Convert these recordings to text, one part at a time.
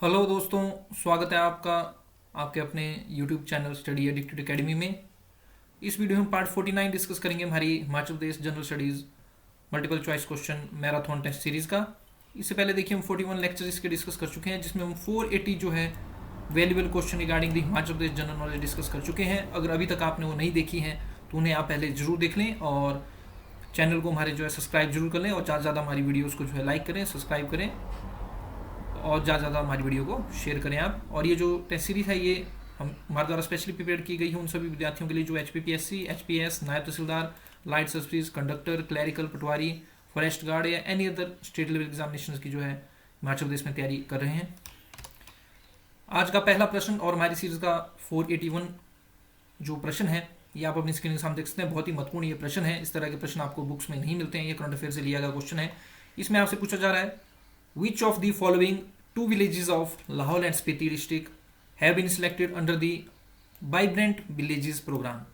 Hello दोस्तों, स्वागत है आपका आपके अपने YouTube channel study addicted academy में। इस वीडियो में पार्ट 49 डिस्कस करेंगे हमारी Himachal Pradesh general studies multiple choice question marathon test series का। इससे पहले देखिए हम 41 लेक्चर इसके डिस्कस कर चुके हैं, जिसमें हम 480 जो है valuable question regarding the Himachal Pradesh general knowledge discuss कर चुके हैं। अगर अभी तक आपने वो नहीं देखी हैं तो उन्हें आप पहले ज़रूर देख लें और चैनल को हमारे जो है सब्सक्राइब जरूर कर लें और ज़्यादा से ज़्यादा हमारी वीडियोज़ को जो है लाइक करें, सब्सक्राइब करें और ज़्यादा से ज़्यादा हमारी वीडियो को शेयर करें आप। और ये जो टेस्ट सीरीज़ है ये हमारे द्वारा स्पेशली प्रिपेयर की गई है उन सभी विद्यार्थियों के लिए जो HPPSC, HPS, नायब तहसीलदार, लाइट सर्विस, कंडक्टर, क्लैरिकल, पटवारी, फॉरेस्ट गार्ड या any other state level examination की जो है हिमाचल प्रदेश में तैयारी कर रहे हैं। आज का पहला प्रश्न और हमारी सीरीज़ का 481 जो प्रश्न है ये आप अपनी स्क्रीन के सामने देख सकते हैं। बहुत ही महत्वपूर्ण ये प्रश्न है। इस तरह के प्रश्न आपको बुक्स में नहीं मिलते हैं, ये करंट अफेयर से लिया गया क्वेश्चन है। इसमें आपसे पूछा जा रहा है Which of the following two villages of Lahaul and Spiti district have been selected under the Vibrant Villages program?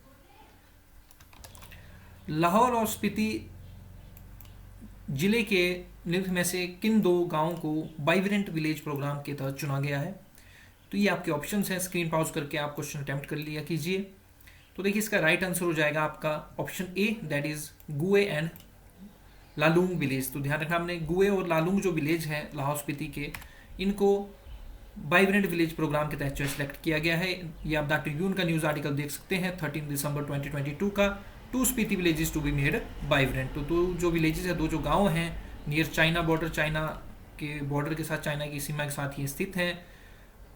Lahaul और स्पीति जिले के निम्न में से किन दो गांवों को वाइब्रेंट विलेज प्रोग्राम के तहत चुना गया है? तो ये आपके ऑप्शंस हैं। स्क्रीन पॉज करके आप क्वेश्चन अटेम्प्ट कर लिया कीजिए। तो देखिए इसका राइट आंसर हो जाएगा आपका option A, that is Gue and Lalung village. तो ध्यान रखना हमने गुए और लालूंग जो विलेज है लाहौल स्पीति के, इनको वाइब्रेंट विलेज प्रोग्राम के तहत सेलेक्ट किया गया है। ये आप द ट्रिब्यून का न्यूज़ आर्टिकल देख सकते हैं 13 दिसंबर 2022 का। Two Spiti villages to be made vibrant. तो जो विलेजेस है, दो जो गाँव हैं नियर चाइना बॉर्डर, चाइना के बॉर्डर के साथ, चाइना की सीमा के साथ ही स्थित हैं।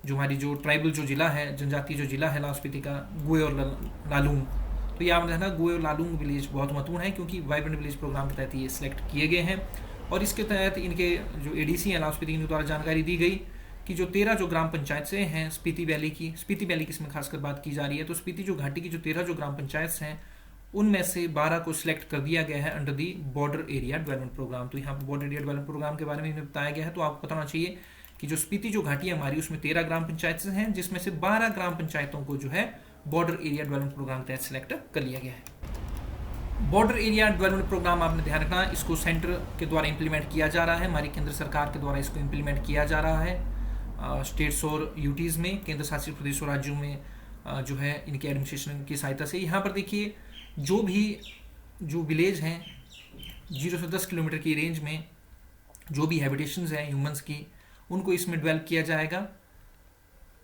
जो हमारी जो ट्राइबल जो जिला है, जनजातीय जो जिला है लाहौल स्पीति का, गुए और लालूंग। तो ये आप देखना गुए और लालूंग विलेज बहुत महत्वपूर्ण है क्योंकि वाइब्रेंट विलेज प्रोग्राम के तहत ये सिलेक्ट किए गए हैं। और इसके तहत इनके जो ADC हैं लाहौल स्पीति द्वारा जानकारी दी गई कि जो 13 जो ग्राम पंचायत से हैं स्पीति वैली की इसमें खासकर बात की जा रही है। तो स्पीति जो घाटी की जो 13 जो ग्राम पंचायत हैं उनमें से 12 को सिलेक्ट कर दिया गया है under the border area development program. तो यहाँ पर बॉर्डर एरिया डेवलपमेंट प्रोग्राम के बारे में बताया गया है। तो आपको पता होना चाहिए कि जो स्पीति जो घाटी है हमारी उसमें 13 ग्राम पंचायत हैं, जिसमें से 12 ग्राम पंचायतों को जो है बॉर्डर एरिया डेवलपमेंट प्रोग्राम के तहत सिलेक्ट कर लिया गया है। बॉर्डर एरिया डेवलपमेंट प्रोग्राम आपने ध्यान रखना, इसको सेंटर के द्वारा इंप्लीमेंट किया जा रहा है, हमारी केंद्र सरकार के द्वारा इसको इंप्लीमेंट किया जा रहा है स्टेट्स और यूटीज़ में, केंद्र शासित प्रदेश और राज्यों में जो है इनके एडमिनिस्ट्रेशन की सहायता से। यहाँ पर देखिए जो विलेज हैं 0 से 10 किलोमीटर की रेंज में जो भी हैबिटेशंस हैं ह्यूमंस की, उनको इसमें डेवलप किया जाएगा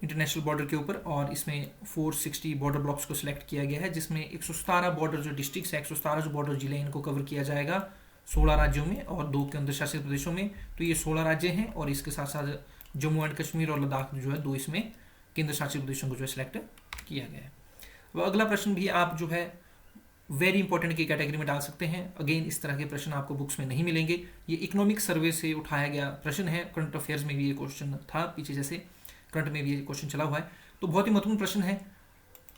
इंटरनेशनल बॉर्डर के ऊपर। और इसमें 460 बॉर्डर ब्लॉक्स को सिलेक्ट किया गया है, जिसमें 117 बॉर्डर जो डिस्ट्रिक्ट्स है, 117 जो बॉर्डर जिले हैं, इनको कवर किया जाएगा 16 राज्यों में और 2 केंद्र शासित प्रदेशों में। तो ये 16 राज्य हैं और इसके साथ साथ जम्मू एंड कश्मीर और लद्दाख जो है 2 इसमें केंद्र शासित प्रदेशों को जो है सिलेक्ट किया गया है। अब अगला प्रश्न भी आप जो है वेरी इंपॉर्टेंट की कैटेगरी में डाल सकते हैं। अगेन इस तरह के प्रश्न आपको बुक्स में नहीं मिलेंगे। ये इकोनॉमिक सर्वे से उठाया गया प्रश्न है। करंट अफेयर्स में भी ये क्वेश्चन था पीछे, जैसे करंट में भी ये क्वेश्चन चला हुआ है। तो बहुत ही महत्वपूर्ण प्रश्न है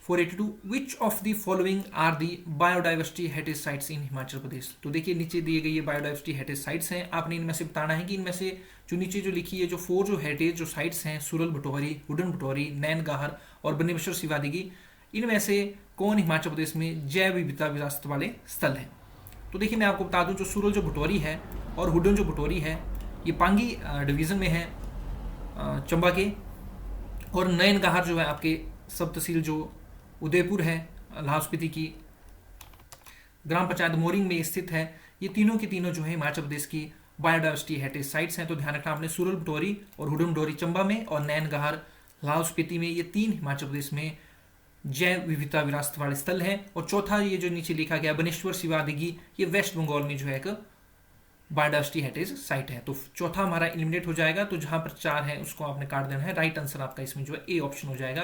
482, which of the following are the biodiversity heritage sites in Himachal Pradesh. तो देखिए नीचे दिए गए ये बायोडाइवर्सिटी हेरिटेज साइट्स हैं। आपने इनमें से बताना है कि इनमें से जो नीचे जो लिखी है जो 4 जो हेरिटेज जो साइट्स हैं, सुरल भटोहरी, हुडन भटोहरी, नैन गाहर और बनेश्वर शिवादिगी, इनमें से कौन हिमाचल प्रदेश में जैव विविधता विरासत वाले स्थल हैं। तो देखिए मैं आपको बता दूं जो सुरल जो भटोरी है और हुडन जो भटोरी है ये पांगी डिवीज़न में है चंबा के, और नैन गाहर जो है आपके सब तहसील जो उदयपुर है लाहौल स्पीति की ग्राम पंचायत मोरिंग में स्थित है। ये तीनों की तीनों जो है हिमाचल प्रदेश की बायोडाइवर्सिटी हेरिटेज साइट्स हैं। तो ध्यान रखना आपने सुरल भटोरी और हुडन भटोरी चंबा में और नैन गाहर लाहौल स्पीति में, ये 3 हिमाचल प्रदेश में जैव विविधता विरासत वाले स्थल हैं। और चौथा ये जो नीचे लिखा गया बनेश्वर शिवादिगी, ये वेस्ट बंगाल में जो है एक बायोडाइवर्सिटी हेरिटेज साइट है। तो चौथा हमारा एलिमिनेट हो जाएगा। तो जहां पर 4 है उसको आपने काट देना है। राइट आंसर आपका इसमें जो है ए ऑप्शन हो जाएगा।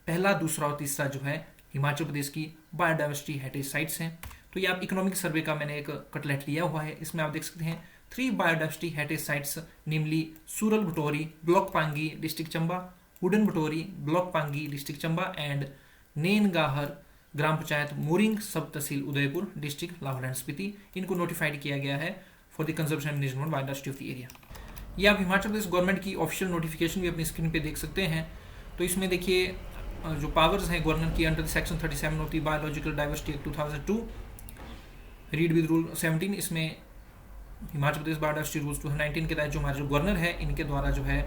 पहला, दूसरा और तीसरा जो है हिमाचल प्रदेश की बायोडाइवर्सिटी हेरिटेज साइट्स हैं। तो ये आप इकोनॉमिक सर्वे का मैंने एक कटलेट लिया हुआ है, इसमें आप देख सकते हैं 3 biodiversity heritage sites, namely Sural Bhatori block Pangi district Chamba, Hudan Bhatori block Pangi district Chamba and Nain Gahar gram panchayat Moring sub tehsil Udaipur district Lahaul and Spiti. इनको नोटिफाइड किया गया है for the conservation and management biodiversity of the area. ये आप हिमाचल प्रदेश गवर्नमेंट की ऑफिशियल नोटिफिकेशन भी अपनी स्क्रीन पे देख सकते हैं। तो इसमें देखिए जो पावर्स हैं गवर्नर की under section 37 of the biological diversity act 2002 read with rule 17, इसमें हिमाचल प्रदेश बायोडाइवर्सिटी रूल्स 2019 के तहत जो हमारे जो गवर्नर है इनके द्वारा जो है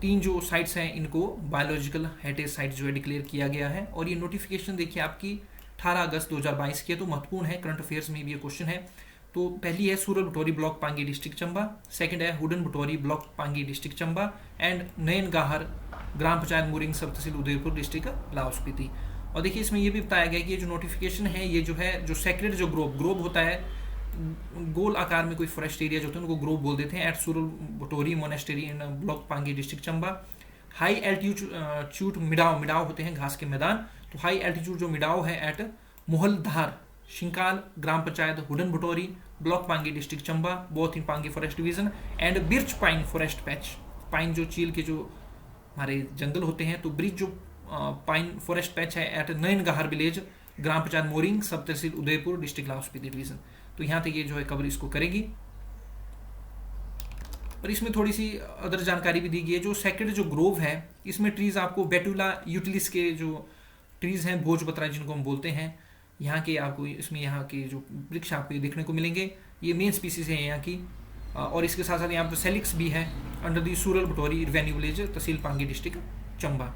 3 जो साइट्स हैं इनको बायोलॉजिकल हेरिटेज साइट जो है डिक्लेयर किया गया है। और ये नोटिफिकेशन देखिए आपकी 18 अगस्त 2022 की है, तो महत्वपूर्ण है, करंट अफेयर्स में भी ये क्वेश्चन है। तो पहली है Sural Bhatori block Pangi district Chamba, second है Hudan Bhatori block Pangi district Chamba and Nayan Gahar gram panchayat Moring sub tehsil Udaipur district Lahaul Spiti. और देखिए इसमें ये भी बताया गया कि ये जो नोटिफिकेशन है ये जो है जो सेक्रेट जो ग्रोव होता है, गोल आकार में कोई फॉरेस्ट एरिया जो होता है उनको ग्रोव बोल देते हैं, at Sural Bhatori monastery in block Pangi district Chamba. High altitude meadow होते हैं घास के मैदान, तो हाई एल्टीट्यूड जो मिडाव है at Mohaldhar Shinkal gram panchayat Hudan Bhatori block Pangi district Chamba both in Pangi forest division and birch pine forest patch. Pine जो चील के जो हमारे जंगल होते हैं, तो ब्रिज जो पाइन फॉरेस्ट पैच है एट नयन गाहर विलेज ग्राम panchayat Moring sub tehsil Udaipur district Lahaul Spiti division. तो यहाँ तक ये जो है कवर इसको करेगी। और इसमें थोड़ी सी अदर जानकारी भी दी गई है। जो सेक्रेट जो ग्रोव है इसमें ट्रीज आपको बेटुला यूटिलिस के जो ट्रीज हैं, भोजपत्रा जिनको हम बोलते हैं, यहाँ के आपको इसमें यहाँ के जो वृक्ष आपको देखने को मिलेंगे, ये मेन स्पीसीज है यहाँ की। और इसके साथ साथ यहाँ पर सेलिक्स भी है under the Sural Bhatori revenue village tehsil Pangi district Chamba.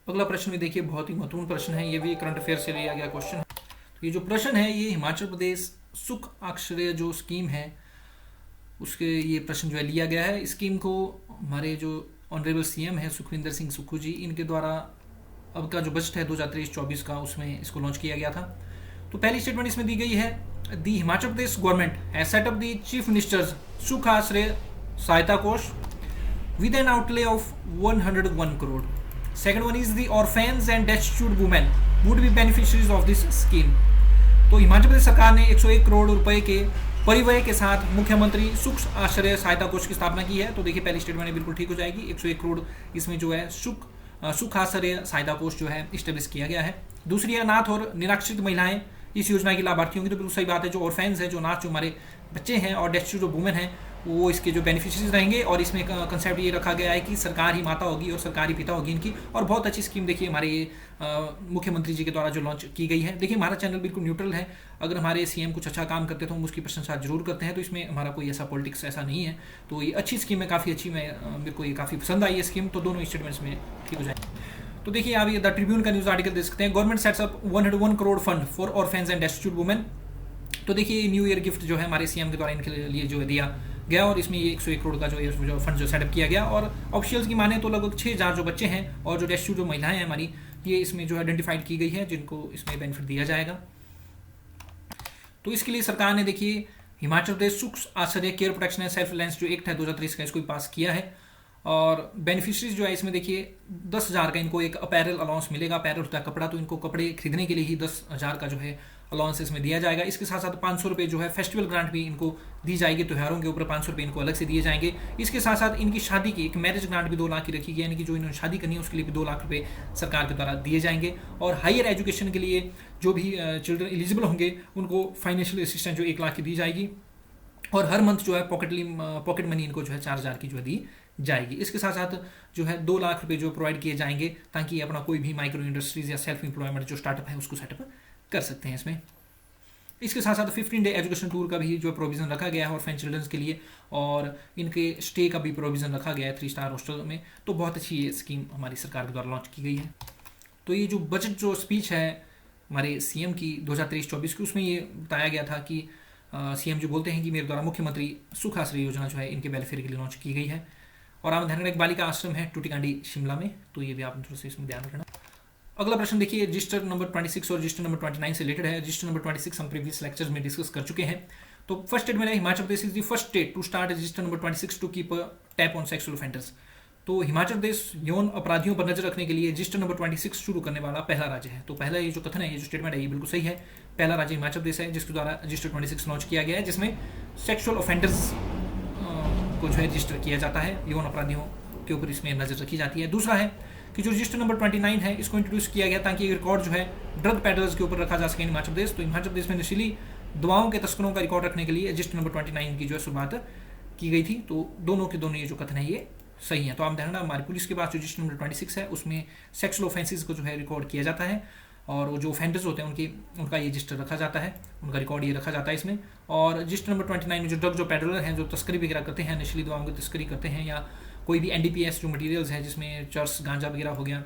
अगला प्रश्न भी देखिए बहुत ही महत्वपूर्ण प्रश्न है, ये भी करंट अफेयर से लिया गया क्वेश्चन है। तो ये जो प्रश्न है ये हिमाचल प्रदेश सुख आश्रय जो स्कीम है उसके ये प्रश्न जो है लिया गया है। स्कीम को हमारे जो ऑनरेबल सीएम है सुखविंदर सिंह सुक्खू जी, इनके द्वारा अब का जो बजट है 2023-24 का उसमें इसको लॉन्च किया गया था। तो पहली स्टेटमेंट इसमें दी गई है, the Himachal Pradesh government has set up the chief minister's Sukh Ashray सहायता कोष with an outlay of 101 crore. Second one is the orphans and destitute women would be beneficiaries of this scheme. तो हिमाचल प्रदेश सरकार ने 101 करोड़ रुपए के परिव्यय के साथ मुख्यमंत्री सुख आश्रय सहायता कोष की स्थापना की है। तो देखिए पहली स्टेटमेंट बिल्कुल ठीक हो जाएगी, 101 करोड़ इसमें जो है सुख आश्रय सहायता कोष जो है इस्टेब्लिश किया गया है। दूसरी है अनाथ और निराश्रित महिलाएं इस योजना की लाभार्थी होंगी। तो बिल्कुल सही बात है, जो ऑर्फेन्स है, जो अनाथ जो हमारे बच्चे हैं और डेस्टिट्यूट जो वुमेन हैं वो इसके जो बेनिफिशियरीज रहेंगे। और इसमें कंसेप्ट ये रखा गया है कि सरकार ही माता होगी और सरकार ही पिता होगी इनकी। और बहुत अच्छी स्कीम देखिए हमारे ये मुख्यमंत्री जी के द्वारा जो लॉन्च की गई है। देखिए हमारा चैनल बिल्कुल न्यूट्रल है, अगर हमारे सीएम कुछ अच्छा काम करते तो हम उसकी प्रशंसा जरूर करते हैं, तो इसमें हमारा कोई ऐसा पॉलिटिक्स ऐसा नहीं है। तो ये अच्छी स्कीम है, काफ़ी अच्छी, मेरे को ये काफ़ी पसंद आई है स्कीम। तो दोनों स्टेटमेंट्स में ठीक हो जाए। तो देखिए आप ये द ट्रिब्यून का न्यूज़ आर्टिकल देख सकते हैं, government sets up 101 crore fund for orphans and destitute women. तो देखिए न्यू ईयर गिफ्ट जो है हमारे सीएम के द्वारा इनके लिए जो है दिया गया, और इसमें ये 101 करोड़ का जो फंड जो सेटअप किया गया। और ऑफिशियल्स की माने तो लगभग 6000 जो बच्चे हैं और जो डेस्टिट्यूट जो महिलाएं हैं हमारी, ये इसमें जो आइडेंटिफाइड की गई है जिनको इसमें बेनिफिट दिया जाएगा। तो इसके लिए सरकार ने देखिए हिमाचल प्रदेश सुख आश्रय care protection and self reliance जो एक्ट है 2023 का, इसको भी पास किया है। और बेनिफिशरीज जो है इसमें देखिए 10,000 का इनको एक अपैरल अलाउंस मिलेगा। अपैरल होता है कपड़ा, तो इनको कपड़े खरीदने के लिए ही 10,000 का जो है अलाउंस इसमें दिया जाएगा। इसके साथ साथ 500 रुपये जो है फेस्टिवल ग्रांट भी इनको दी जाएगी, त्योहारों के ऊपर 500 रुपये इनको अलग से दिए जाएंगे। इसके साथ साथ इनकी शादी की एक मैरिज ग्रांट भी 2 लाख की रखी गई है, यानी कि जो इन्होंने शादी करनी है उसके लिए भी 2 लाख रुपये सरकार के द्वारा दिए जाएंगे। और हायर एजुकेशन के लिए जो भी चिल्ड्रन एलिजिबल होंगे उनको फाइनेंशियल असिस्टेंस जो 1 लाख की दी जाएगी। और हर मंथ जो है पॉकेट मनी इनको जो है 4,000 की जो है दी जाएगी। इसके साथ साथ जो है 2 लाख रुपए जो प्रोवाइड किए जाएंगे ताकि अपना कोई भी माइक्रो इंडस्ट्रीज या सेल्फ एम्प्लॉयमेंट जो स्टार्टअप है उसको सेटअप कर सकते हैं इसमें। इसके साथ साथ 15 डे एजुकेशन टूर का भी जो प्रोविजन रखा गया है ऑर्फेन चिल्ड्रंस के लिए, और इनके स्टे का भी प्रोविजन रखा गया है 3 स्टार हॉस्टल में। तो बहुत अच्छी ये स्कीम हमारी सरकार के द्वारा लॉन्च की गई है। तो ये जो बजट जो स्पीच है हमारे सीएम की 2023-24 की, उसमें ये बताया गया था कि सीएम जो बोलते हैं कि मेरे द्वारा मुख्यमंत्री सुख आश्रय योजना जो है इनके वेलफेयर के लिए लॉन्च की गई है। और आप ध्यान रखना एक बालिका आश्रम है टूटीकांडी शिमला में, तो ये भी आप थोड़ा सा इसमें ध्यान रखना। अगला प्रश्न देखिए रजिस्टर नंबर 26 और रजिस्टर नंबर 29 से रिलेटेड है। रजिस्टर नंबर 26 हम प्रीवियस लेक्चर्स में डिस्कस कर चुके हैं। तो फर्स्ट स्टेटमेंट है Himachal Pradesh is the first state to start register number 26 to keep tab on sexual offenders. तो हिमाचल प्रदेश यौन अपराधियों पर नजर रखने के लिए रजिस्टर नंबर 26 शुरू करने वाला पहला राज्य है। तो पहला ये जो कथन है, ये जो स्टेटमेंट है, ये बिल्कुल सही है। पहला राज्य हिमाचल प्रदेश है जिसके द्वारा रजिस्टर 26 लॉन्च किया गया है, जिसमें सेक्सुअल ऑफेंडर्स को जो है रजिस्टर किया जाता है, यौन अपराधियों के ऊपर इसमें नजर रखी जाती है। दूसरा है कि जो रजिस्टर नंबर 29 है इसको इंट्रोड्यूस किया गया ताकि रिकॉर्ड जो है ड्रग पैडलर्स के ऊपर रखा जा सके हिमाचल प्रदेश। तो हिमाचल प्रदेश में नशीली दवाओं के तस्करों का रिकॉर्ड रखने के लिए रजिस्टर नंबर 29 की जो है शुरुआत की गई थी। तो दोनों के दोनों ये जो कथन है ये सही है। तो आप ध्यान रखना हमारी पुलिस के पास जो रजिस्टर नंबर 26 है उसमें सेक्सुअल ऑफेंसेस को जो है रिकॉर्ड किया जाता है। और वो जो ऑफेंडर्स होते हैं उनका ये रजिस्टर रखा जाता है, उनका रिकॉर्ड ये रखा जाता है इसमें। और रजिस्टर नंबर 29 में जो ड्रग जो पेडलर हैं, जो तस्करी वगैरह करते हैं, नशीली दवाओं की तस्करी करते हैं, या कोई भी NDPS जो मटीरियल्स हैं जिसमें चर्स गांजा वगैरह हो गया,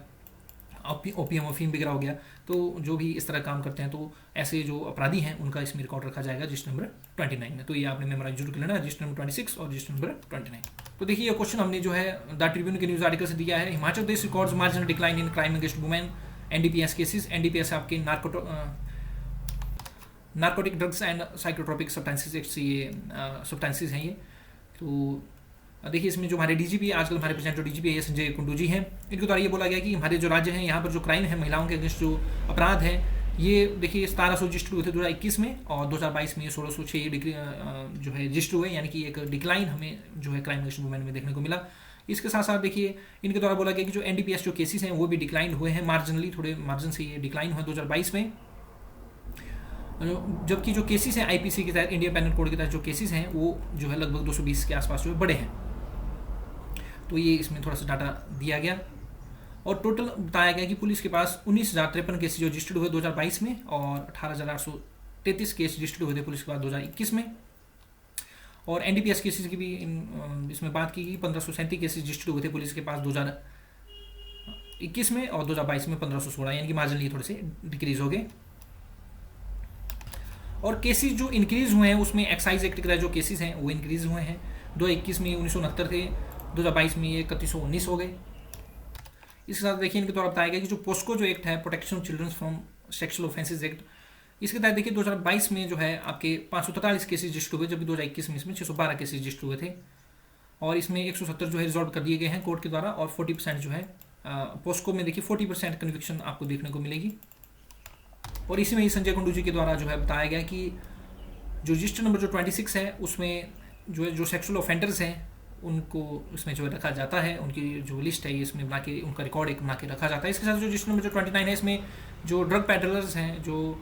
ओपियम अफीम वगैरह हो गया, तो जो भी इस तरह काम करते हैं तो ऐसे जो अपराधी हैं उनका इसमें रिकॉर्ड रखा जाएगा रजिस्टर नंबर 29 में। तो ये आपने मेमोराइज जरूर कर लेना, रजिस्टर नंबर 26 और रजिस्टर नंबर 29। तो देखिए ये क्वेश्चन हमने जो है द ट्रिब्यून के न्यूज़ आर्टिकल से दिया है। Himachal Pradesh records marginal decline in crime against women NDPS cases. NDPS आपके narcotic drugs and psychotropic substances act से ये सब्सटेंसेस हैं ये। तो देखिए इसमें जो हमारे DGP आजकल हमारे प्रेजेंट जो DGP है संजय कुंडू जी हैं, इनके द्वारा ये बोला गया कि हमारे जो राज्य हैं यहाँ पर जो क्राइम है, महिलाओं के अगेंस्ट जो अपराध है, ये देखिए 1700 रजिस्टर हुए थे 2021 में, और 2022 में 1606 डिग्री जो है रजिस्टर हुए, यानी कि एक डिक्लाइन हमें जो है क्राइम अगेंस्ट वुमेन में देखने को मिला। इसके साथ साथ देखिए इनके द्वारा बोला गया कि जो NDPS जो केसेस हैं वो भी डिक्लाइन हुए हैं, मार्जिनली थोड़े मार्जिन से ये डिक्लाइन हुआ 2022 में। जबकि जो केसेस हैं IPC के तहत, इंडियन पेनल कोड के तहत जो केसेस हैं वो जो है लगभग 220 के आसपास जो है बड़े हैं। तो ये इसमें थोड़ा सा डाटा दिया गया, और टोटल बताया गया कि पुलिस के पास 19,053 केस जो रजिस्टर्ड हुए 2022 में, और 18,833 केस रजिस्टर्ड हुए थे पुलिस के पास 2021 में। और NDPS केसेस की भी इसमें बात की गई, 1537 केसेस रजिस्टर्ड हुए थे पुलिस के पास 2021 में, और 2022 में 1516, यानी कि मार्जिनली थोड़े से डिक्रीज हो गए। और केसेस जो इंक्रीज हुए हैं उसमें एक्साइज एक्ट के जो केसेस हैं वो इंक्रीज हुए हैं। 2021 में 1969 थे, 2022 में ये 3119 हो गए। इसके साथ देखिए इनके द्वारा बताया गया कि जो पोस्को जो एक्ट है, protection of childrens from sexual offences act, इसके तहत देखिए 2022 में जो है आपके 543 केसेस रजिस्टर हुए, जबकि 2021 में इसमें 612 केसेस रजिस्टर हुए थे। और इसमें 170 जो है रिजॉल्व कर दिए गए हैं कोर्ट के द्वारा, और 40% जो है पोस्को में देखिए 40% कन्विक्शन आपको देखने को मिलेगी। और इसी में ही संजय कुंडू जी के द्वारा जो है बताया गया कि जो रजिस्टर नंबर जो 26 है उसमें जो है जो सेक्सुअल ऑफेंडर्स हैं उनको इसमें जो रखा जाता है, उनकी जो लिस्ट है ये इसमें बना के उनका रिकॉर्ड एक बना के रखा जाता है। इसके साथ जो रजिस्टर नंबर जो 29 है इसमें जो ड्रग पैडलर्स हैं, जो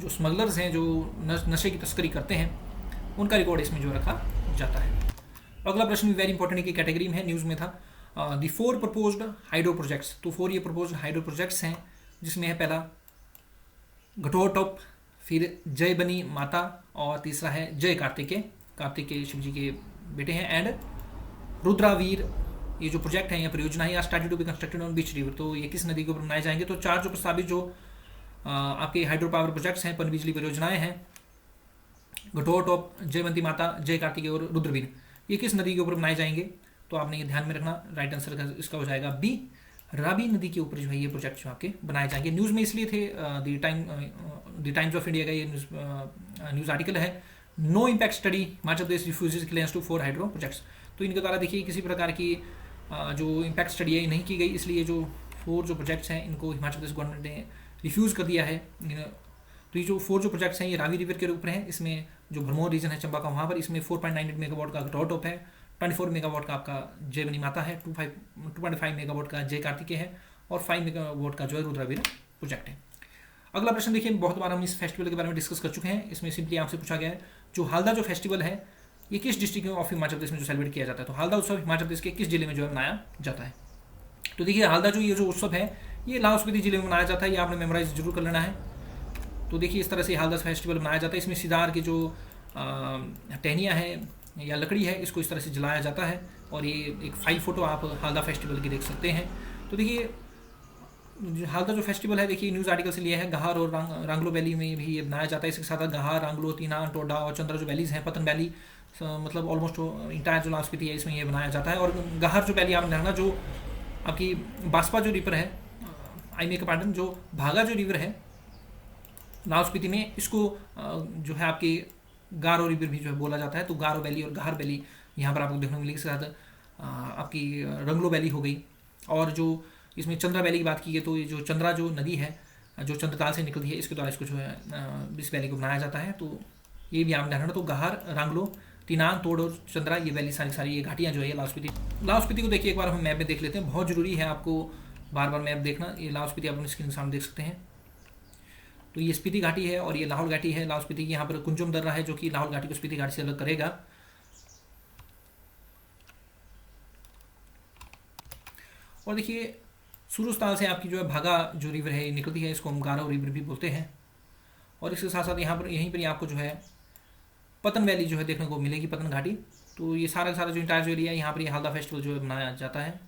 स्मगलर्स हैं, जो नशे की तस्करी करते हैं, उनका रिकॉर्ड इसमें जो रखा जाता है। अगला प्रश्न भी वेरी इंपॉर्टेंट की कैटेगरी में है, न्यूज़ में था, द 4 प्रपोज्ड हाइड्रो प्रोजेक्ट्स। तो 4 ये प्रपोज्ड हाइड्रो प्रोजेक्ट्स हैं, जिसमें है पहला घटोटॉप, फिर जय बनी माता, और तीसरा है जय कार्तिकेय शिव जी के बेटे हैं, एंड रुद्रावीर। ये जो प्रोजेक्ट है या परियोजना है, started to be constructed on Beas river. तो ये किस नदी के ऊपर बनाए जाएंगे? तो 4 जो प्रस्तावित जो आपके हाइड्रो पावर प्रोजेक्ट्स हैं, पनबिजली परियोजनाएं हैं, घटोटॉप, जयवंती माता, जय कार्तिकेय और रुद्रवीर, ये किस नदी के ऊपर बनाए जाएंगे? तो आपने ये ध्यान में रखना, राइट आंसर इसका हो जाएगा बी, रावी नदी के ऊपर जो है ये प्रोजेक्ट जो आपके बनाए जाएंगे। न्यूज़ में इसलिए थे, द टाइम्स ऑफ इंडिया का ये न्यूज़ आर्टिकल है, no impact study Himachal Pradesh refuses clearance to 4 hydro projects. तो इनके द्वारा देखिए किसी प्रकार की जो इम्पैक्ट स्टडी है नहीं की गई, इसलिए जो 4 जो प्रोजेक्ट्स हैं इनको हिमाचल प्रदेश गवर्नमेंट ने रिफ्यूज़ कर दिया है। तो ये जो 4 जो प्रोजेक्ट्स हैं ये रावी रिवर के ऊपर हैं। इसमें जो भरमौर रीजन है चंबा का, वहाँ पर इसमें 4.98 मेगावाट का घटोटॉप है, 24 मेगावाट का आपका जय बनी माता है, 2.5 मेगावाट का जय कार्तिकेय है, और 5 मेगावाट का जो है रुद्रावीर प्रोजेक्ट है। अगला प्रश्न देखिए, बहुत बार हम इस फेस्टिवल के बारे में डिस्कस कर चुके हैं। इसमें सिंपली आपसे पूछा गया है जो हालदा जो फेस्टिवल है ये किस डिस्ट्रिक्ट ऑफ हिमाचल प्रदेश में जो सेलिब्रेट किया जाता है? तो हालदा उत्सव हिमाचल प्रदेश के किस जिले में जो है मनाया जाता है? तो देखिए हालदा जो ये जो उत्सव है ये लाहौल स्पीति जिले में मनाया जाता है, ये आपने मेमोराइज जरूर कर लेना है। तो देखिए इस तरह से हालदा फेस्टिवल मनाया जाता है। इसमें सिदार की जो टहनियाँ हैं या लकड़ी है इसको इस तरह से जलाया जाता है, और ये एक 5 फोटो आप हालदा फेस्टिवल की देख सकते हैं। तो देखिए हालदा जो फेस्टिवल है देखिए न्यूज़ आर्टिकल से लिया है, गहार और रांगलो वैली में भी ये बनाया जाता है। इसके साथ गहार, रांगलो, तीना, टोडा और चंद्रा जो वैलीज हैं, पतन वैली, मतलब ऑलमोस्ट इंटायर जो लाहौल स्पीति है इसमें ये बनाया जाता है। और गहार जो वैली आपने देखना, जो आपकी बास्पा जो रिवर है, आई मेक पार्डन, जो भागा जो रिवर है लाहौल स्पीति में, इसको जो है आपकी गारो रिवर भी जो है बोला जाता है। तो गारो वैली और गहार वैली यहाँ पर आपको देखने को मिलेगी। इसके साथ आपकी रंगलो वैली हो गई, और जो इसमें चंद्रा वैली की बात की है तो ये जो चंद्रा जो नदी है जो चंद्रताल से निकलती है इसके द्वारा इसको जो है इस वैली को बनाया जाता है। तो ये भी आप ध्यान रखना। तो गहार, रांगलो, तिनान, तोड़ और चंद्रा ये वैली सारी ये घाटियाँ जो है लाहौल स्पीति को देखिए एक बार हम मैप में देख लेते हैं। बहुत जरूरी है आपको बार बार मैप देखना। ये लाहौल स्पीति आप अपनी स्क्रीन के सामने देख सकते हैं। तो ये स्पीति घाटी है और ये लाहौल घाटी है। लाहौल स्पीति की यहाँ पर कुंजुम दर्रा है जो कि लाहौल घाटी को स्पीति घाटी से अलग करेगा। और देखिए सूरजताल से आपकी जो है भागा जो रिवर है निकलती है, इसको हम गारो रिवर भी बोलते हैं। और इसके साथ साथ यहाँ पर यहीं पर ही आपको जो है पतन वैली जो है देखने को मिलेगी, पतन घाटी। तो ये सारा सारा जो इंटायर जो एरिया है यहाँ पर ये हालदा फेस्टिवल जो है मनाया जाता है।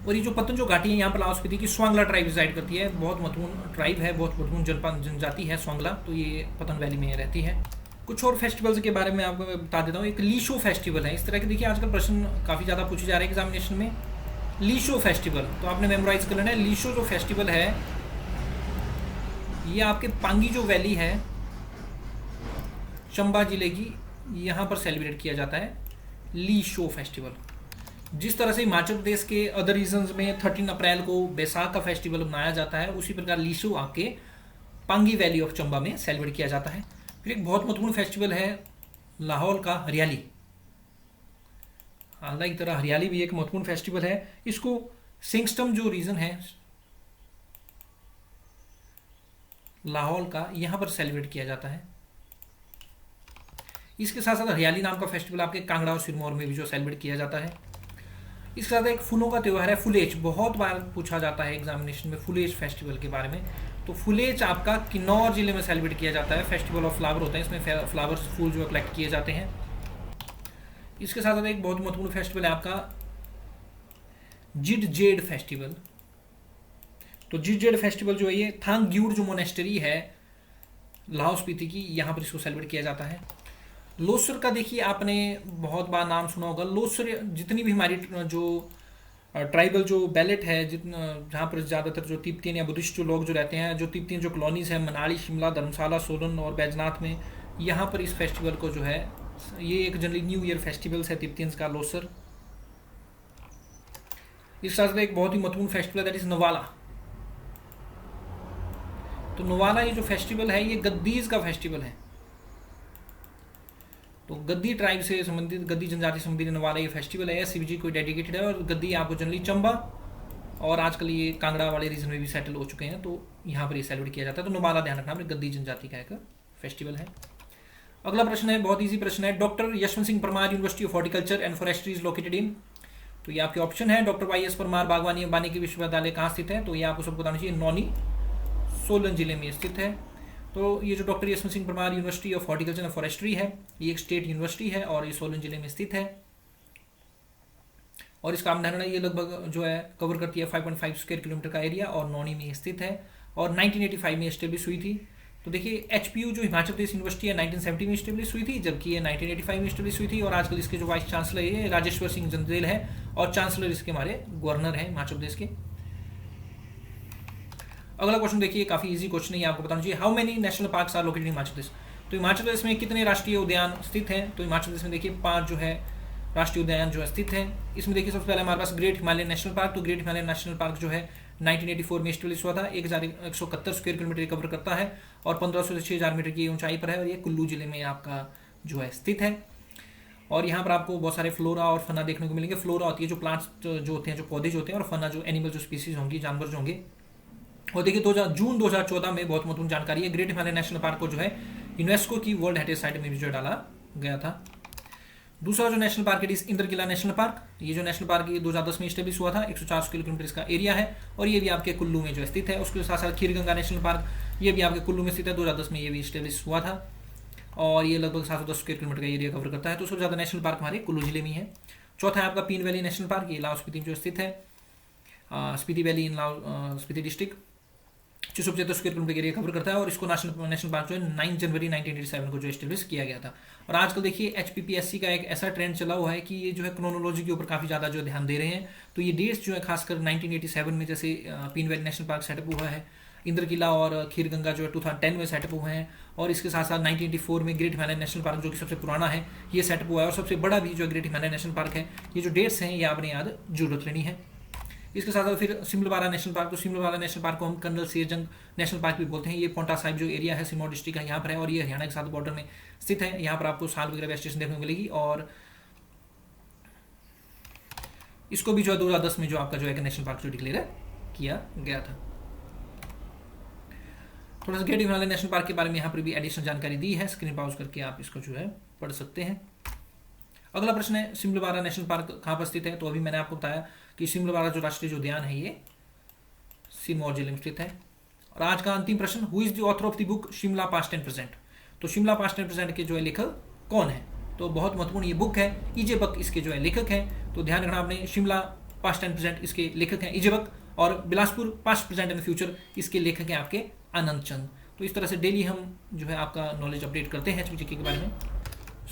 और ये जो पतन जो घाटी है यहाँ पर लाहौल स्पीति की स्वांगला ट्राइब रिजाइड करती है, बहुत महत्वपूर्ण ट्राइब है, बहुत महत्वपूर्ण जनजाति है स्वांगला, तो ये पतन वैली में रहती है। कुछ और फेस्टिवल्स के बारे में आपको मैं बता देता हूँ। एक लीशो फेस्टिवल है, इस तरह के देखिए आजकल प्रश्न काफ़ी ज़्यादा पूछे जा रहे हैं एग्जामिनेशन में। लीशो फेस्टिवल तो आपने मेमोराइज कर लेना है। लीशो जो फेस्टिवल है ये आपके पांगी जो वैली है चंबा जिले की, यहाँ पर सेलिब्रेट किया जाता है लीशो फेस्टिवल। जिस तरह से हिमाचल प्रदेश के अदर रीजन्स में 13 अप्रैल को बैसाख का फेस्टिवल मनाया जाता है, उसी प्रकार लीशो आपके पांगी वैली ऑफ चंबा में सेलिब्रेट किया जाता है। फिर एक बहुत महत्वपूर्ण फेस्टिवल है लाहौल का हरियाली। हालदा की तरह हरियाली भी एक महत्वपूर्ण फेस्टिवल है। इसको सिंगस्टम जो रीजन है लाहौल का, यहाँ पर सेलिब्रेट किया जाता है। इसके साथ साथ हरियाली नाम का फेस्टिवल आपके कांगड़ा और सिरमौर में भी जो सेलिब्रेट किया जाता है। इसके साथ एक फूलों का त्यौहार है फुलेच, बहुत बार पूछा जाता है एग्जामिनेशन में फुलेच फेस्टिवल के बारे में। तो फुलेच आपका किन्नौर जिले में सेलिब्रेट किया जाता है। फेस्टिवल ऑफ फ्लावर होता है, इसमें फ्लावर्स फूल जो कलेक्ट किए जाते हैं। इसके साथ साथ एक बहुत महत्वपूर्ण फेस्टिवल है आपका जिड जेड फेस्टिवल। तो जिड जेड फेस्टिवल जो है ये थांग ग्यूड जो मोनेस्टरी है लाहौल स्पीति की, यहाँ पर इसको सेलिब्रेट किया जाता है। लोसर का देखिए आपने बहुत बार नाम सुना होगा। लोसर जितनी भी हमारी जो ट्राइबल जो बैलेट है, जितना जहाँ पर ज़्यादातर जो तिब्बतियन या बुद्धिस्ट जो लोग जो रहते हैं, जो तिब्बतियन जो कॉलोनीज हैं मनाली, शिमला, धर्मशाला, सोलन और बैजनाथ में, यहाँ पर इस फेस्टिवल को जो है ये एक जनरली न्यू ईयर फेस्टिवल्स है तिब्बतियंस का लोसर। इस साथ एक बहुत ही महत्वपूर्ण फेस्टिवल है दैट इज नवाला। तो नवाला ये जो फेस्टिवल है ये गद्दीज का फेस्टिवल है। तो गद्दी ट्राइब से संबंधित, गद्दी जनजाति से संबंधित नवाला ये फेस्टिवल है, शिवजी को डेडिकेटेड है। और गद्दी आपको जनरली चंबा और आजकल ये कांगड़ा वाले रीजन में भी सेटल हो चुके हैं, तो यहाँ पर ये सेलिब्रेट किया जाता है। तो नवाला ध्यान रखना, गद्दी जनजाति का एक फेस्टिवल है। अगला प्रश्न है, बहुत ईजी प्रश्न है। Doctor Yashwant Singh Parmar university of horticulture and forestry is located in. तो ये आपके ऑप्शन है। डॉक्टर YS परमार बागवानी वानिकी विश्वविद्यालय कहाँ स्थित है? तो ये आपको सबको बताना चाहिए, नौनी सोलन जिले में स्थित है। तो ये जो doctor Yashwant Singh Parmar university of horticulture and forestry है, ये एक स्टेट यूनिवर्सिटी है और ये सोलन जिले में स्थित है। और इसका धारणा ये लगभग जो है कवर करती है 5.5 स्क्वायर किलोमीटर का एरिया और नौनी में स्थित है और 1985 में स्टेब्लिश हुई थी। तो देखिए HPU जो हिमाचल प्रदेश यूनिवर्सिटी है 1970 में स्टेब्लिश हुई थी, जबकि ये 1985 में स्टेब्लिश हुई थी। और आजकल इसके जो वाइस चांसलर है राजेश्वर सिंह जंदेल है और चांसलर इसके हमारे गवर्नर हैं हिमाचल प्रदेश के। अगला क्वेश्चन देखिए, काफी इजी क्वेश्चन है, आपको बताना चाहिए। How many national parks are located in Himachal Pradesh? तो हिमाचल प्रदेश में कितने राष्ट्रीय उद्यान स्थित हैं? तो हिमाचल प्रदेश में देखिए 5 जो है राष्ट्रीय उद्यान जो है स्थित है। इसमें देखिए सबसे पहले हमारे पास ग्रेट हिमालयन नेशनल पार्क। तो ग्रेट हिमालयन नेशनल पार्क जो है 1984 में स्टेब्लिश हुआ था, 1171 स्क्वायर किलोमीटर कवर करता है और 1500 से 6000 मीटर की ऊंचाई पर है और ये कुल्लू जिले में आपका जो है स्थित है। और यहाँ पर आपको बहुत सारे फ्लोरा और फना देखने को मिलेंगे। फ्लोरा होती है जो प्लांट्स जो होते हैं, जो पौधे जो होते हैं, और फना जो एनिमल जो स्पीसीज होंगी, जानवर जो होंगे। और देखिए जून 2014 में बहुत महत्वपूर्ण जानकारी है, ग्रेट हिमालयन नेशनल पार्क को जो है यूनेस्को की वर्ल्ड हेरिटेज साइट में भी जो डाला गया था। दूसरा जो नेशनल पार्क है इंद्रकिला नेशनल पार्क। ये जो नेशनल पार्क ये 2010 में स्टेब्लिश हुआ था, 104 किलोमीटर इसका एरिया है और ये भी आपके कुल्लू में जो स्थित है। उसके साथ साथ खीरगंगा नेशनल पार्क, ये भी आपके कुल्लू में स्थित है, 2010 में ये भी स्टेब्लिश हुआ था और ये लगभग 710 स्क्वायर किलोमीटर का एरिया कवर करता है। तो सबसे ज़्यादा नेशनल पार्क हमारे कुल्लू जिले में है। चौथा है आपका पीन वैली नेशनल पार्क, ये लाहौल स्पीति में जो स्थित है, Spiti valley in Lahaul Spiti district, 675 square kilometre area cover करता है और इसको नेशनल पार्क जो है 9 जनवरी 1987 को जो एस्टेब्लिश किया गया था। और आजकल देखिए HPPSC का एक ऐसा ट्रेंड चला हुआ है कि ये जो है क्रोनोलॉजी के ऊपर काफ़ी ज़्यादा जो ध्यान दे रहे हैं। तो ये डेट्स जो है खासकर 1987 में जैसे पीन वैली नेशनल पार्क सेटअप हुआ है, इंद्रकिला और खीरगंगा जो है 2010 में सेटअप हुए हैं और इसके साथ साथ 1984 में ग्रेट हिमालयन नेशनल पार्क जो कि सबसे पुराना है ये सेटअप हुआ है और सबसे बड़ा भी जो ग्रेट हिमालयन नेशनल पार्क है। ये जो डेट्स हैं ये आपने याद जरूरत लेनी है। इसके साथ साथ फिर सिमलवाड़ा नेशनल पार्क। तो सिमलवाड़ा नेशनल पार्क को हम कर्नल शेरजंग नेशनल पार्क भी बोलते हैं। ये पोंटा साहिब जो एरिया है सिरमौर डिस्ट्रिक्ट का यहाँ पर है और ये हरियाणा के साथ बॉर्डर में स्थित है। यहाँ पर आपको साल वगैरह वेस्टेशन देखने को मिलेगी और इसको भी जो है 2010 में जो आपका जो है नेशनल पार्क जो डिक्लेयर किया गया था। थोड़ा सा ग्रेट हिमालयन नेशनल पार्क के बारे में यहाँ पर भी एडिशनल जानकारी दी है, स्क्रीन पॉज करके आप इसको जो है पढ़ सकते हैं। अगला प्रश्न है सिमलवाड़ा नेशनल पार्क कहाँ पर स्थित है? तो अभी मैंने आपको बताया कि सिमलवाड़ा जो राष्ट्रीय उद्यान है ये सिरमौर जिले में स्थित है। और आज का अंतिम प्रश्न, who is the author of the book Shimla past and present. तो शिमला पास्ट एंड प्रेजेंट के जो है लेखक कौन है। तो बहुत महत्वपूर्ण ये बुक है, ईजे बक इसके जो है लेखक हैं। तो ध्यान रखना आपने, शिमला पास्ट एंड प्रेजेंट इसके लेखक हैं ईजे बक, और Bilaspur past present and future इसके लेखक हैं आपके आनंद चंद। तो इस तरह से डेली हम जो है आपका नॉलेज अपडेट करते हैं जीके के बारे में।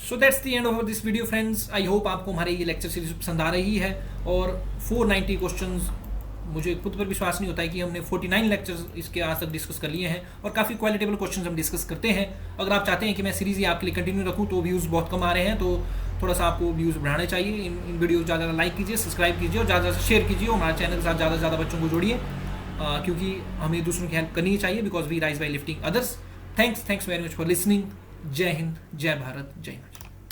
So that's the end of this video friends. I hope आपको हमारे ये लेक्चर सीरीज पसंद आ रही है। और 490 क्वेश्चंस, मुझे खुद पर विश्वास नहीं होता है कि हमने 49 लेक्चर्स इसके आज तक डिस्कस कर लिए हैं, और काफ़ी क्वालिटेबल क्वेश्चंस हम डिस्कस करते हैं। अगर आप चाहते हैं कि मैं सीरीज ये आपके लिए कंटिन्यू रखूँ, तो व्यूज़ बहुत कम आ रहे हैं, तो थोड़ा सा आपको व्यूज़ बढ़ाने चाहिए। इन वीडियो ज़्यादा लाइक कीजिए, सब्सक्राइब कीजिए, और ज़्यादा से शेयर कीजिए, और हमारे चैनल के साथ ज़्यादा से ज़्यादा बच्चों को जोड़िए, क्योंकि हमें दूसरों की हेल्प करनी चाहिए, because we rise by lifting others. Thanks very much for listening. जय हिंद, जय भारत, जय हिंद।